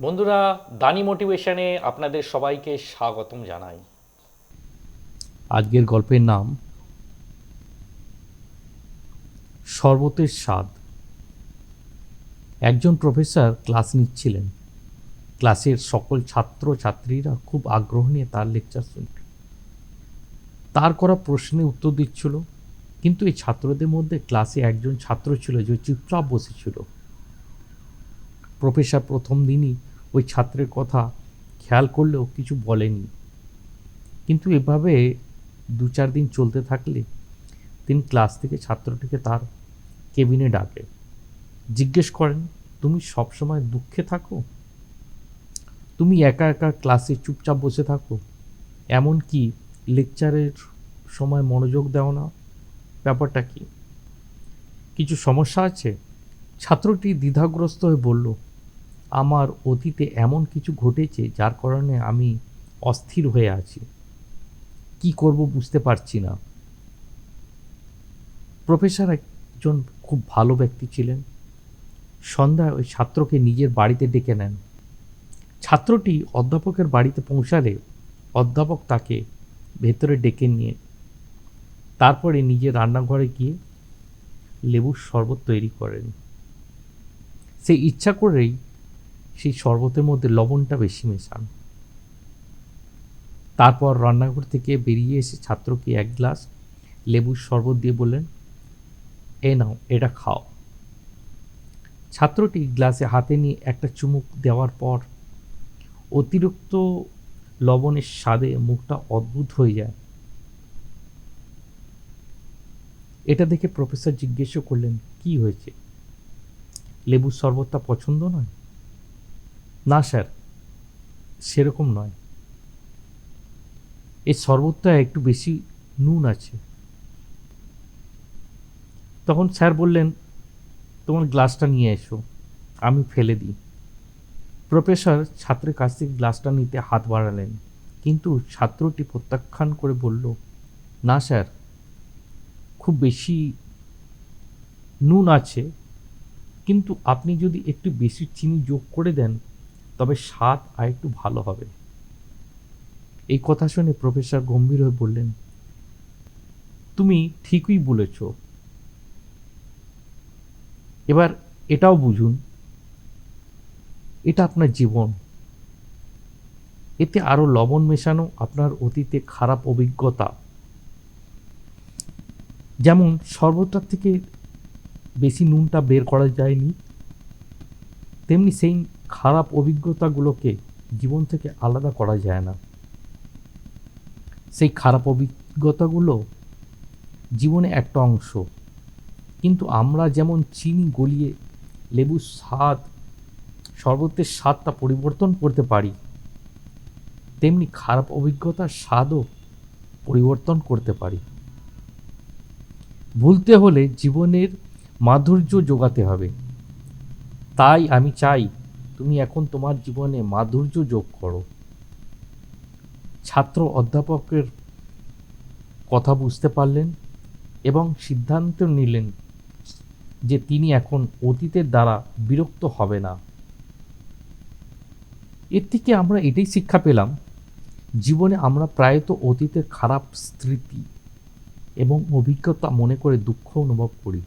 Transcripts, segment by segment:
বন্ধুরা, দানি মোটিভেশনে আপনাদের সবাইকে স্বাগতম জানাই। আজকের গল্পের নাম শরবতের স্বাদ। একজন প্রফেসর ক্লাস নিচ্ছিলেন। ক্লাসের সকল ছাত্র ছাত্রীরা খুব আগ্রহ নিয়ে তার লেকচার শুনত। তার করা প্রশ্নে উত্তর দিচ্ছিল, কিন্তু এই ছাত্রদের মধ্যে ক্লাসে একজন ছাত্র ছিল যে চুপচাপ বসেছিল। প্রফেসর প্রথম দিনই ওই ছাত্রের কথা খেয়াল করলেও কিছু বলেনি, কিন্তু এভাবে 2-4 দিন চলতে থাকলে তিনি ক্লাস থেকে ছাত্রটিকে তার কেবিনে ডাকে, জিজ্ঞেস করেন, তুমি সবসময় দুঃখে থাকো? তুমি একা একা ক্লাসে চুপচাপ বসে থাকো, এমন কি লেকচারের সময় মনোযোগ দাও না? ব্যাপারটা কি? কিছু সমস্যা আছে? ছাত্রটি দ্বিধাগ্রস্ত হয়ে বলল, আমার অতীতে এমন কিছু ঘটেছে যার কারণে আমি অস্থির হয়ে আছি, কি করব বুঝতে পারছি না। প্রফেসর একজন খুব ভালো ব্যক্তি ছিলেন। সন্ধ্যায় ওই ছাত্রকে নিজের বাড়িতে ডেকে নেন। ছাত্রটি অধ্যাপকের বাড়িতে পৌঁছালে অধ্যাপক তাকে ভেতরে ডেকে নিয়ে তারপরে নিজের রান্নাঘরে গিয়ে লেবুর শরবত তৈরি করেন। সে ইচ্ছা করেই সেই শরবতের মধ্যে লবণটা বেশি মেশান। তারপর রান্নাঘর থেকে বেরিয়ে এসে ছাত্রকে 1 গ্লাস লেবুর শরবত দিয়ে বললেন, এ নাও, এটা খাও। ছাত্রটি গ্লাসে হাতে নিয়ে একটা চুমুক দেওয়ার পর অতিরিক্ত লবণের স্বাদে মুখটা অদ্ভুত হয়ে যায়। এটা দেখে প্রফেসর জিজ্ঞেস করলেন, কি হয়েছে? লেবুর শরবতটা পছন্দ নয়? না স্যার, সেরকম নয়। এই শরবতটা একটু বেশি নুন আছে। তখন স্যার বললেন, তোমার গ্লাসটা নিয়ে এসো, আমি ফেলে দিই। প্রফেসর ছাত্রের কাছ থেকে গ্লাসটা নিতে হাত বাড়ালেন, কিন্তু ছাত্রটি প্রত্যাখ্যান করে বলল, না স্যার, খুব বেশি নুন আছে, কিন্তু আপনি যদি একটু বেশি চিনি যোগ করে দেন তবে স্বাদ আর একটু ভালো হবে। এই কথা শুনে প্রফেসর গম্ভীর হয়ে বললেন, তুমি ঠিকই বলেছ, এবার এটাও বুঝুন, এটা আপনার জীবন। এতে আরো লবণ মেশানো আপনার অতীতে খারাপ অভিজ্ঞতা। যেমন শরবতটার থেকে বেশি নুনটা বের করা যায়নি, তেমনি সেই খারাপ অভিজ্ঞতাগুলোকে জীবন থেকে আলাদা করা যায় না। সেই খারাপ অভিজ্ঞতাগুলো জীবনে একটা অংশ, কিন্তু আমরা যেমন চিনি গলিয়ে লেবুর স্বাদ, শরবতের স্বাদটা পরিবর্তন করতে পারি, তেমনি খারাপ অভিজ্ঞতার স্বাদও পরিবর্তন করতে পারি। ভুলতে হলে জীবনের মাধুর্য যোগাতে হবে। তাই আমি চাই তুমি এখন তোমার জীবনে মাধুর্য যোগ করো। ছাত্র অধ্যাপকের কথা বুঝতে পারলেন এবং সিদ্ধান্ত নিলেন যে তিনি এখন অতীতের দ্বারা বিরক্ত হবে না। এর থেকে আমরা এটাই শিক্ষা পেলাম, জীবনে আমরা প্রায়ত অতীতের খারাপ স্মৃতি এবং অভিজ্ঞতা মনে করে দুঃখ অনুভব করি।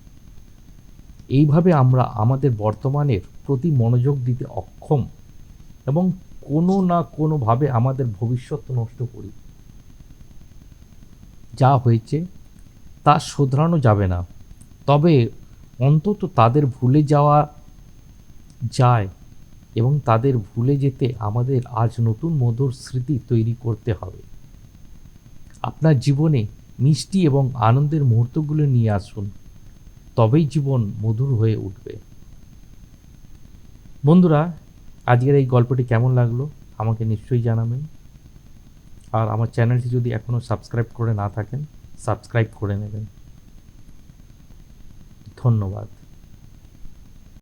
এইভাবে আমরা আমাদের বর্তমানের প্রতি মনোযোগ দিতে অক্ষম এবং কোনো না কোনোভাবে আমাদের ভবিষ্যৎ নষ্ট করি। যা হয়েছে তা শোধরানো যাবে না, তবে অন্তত তাদের ভুলে যাওয়া যায় এবং তাদের ভুলে যেতে আমাদের আজ নতুন মধুর স্মৃতি তৈরি করতে হবে। আপনার জীবনে মিষ্টি এবং আনন্দের মুহূর্তগুলো নিয়ে আসুন, তবেই জীবন মধুর হয়ে উঠবে। বন্ধুরা, আজকের এই গল্পটি কেমন লাগলো আমাকে নিশ্চয়ই জানাবেন। আর আমার চ্যানেলটি যদি এখনও সাবস্ক্রাইব করে না থাকেন, সাবস্ক্রাইব করে নেবেন। ধন্যবাদ।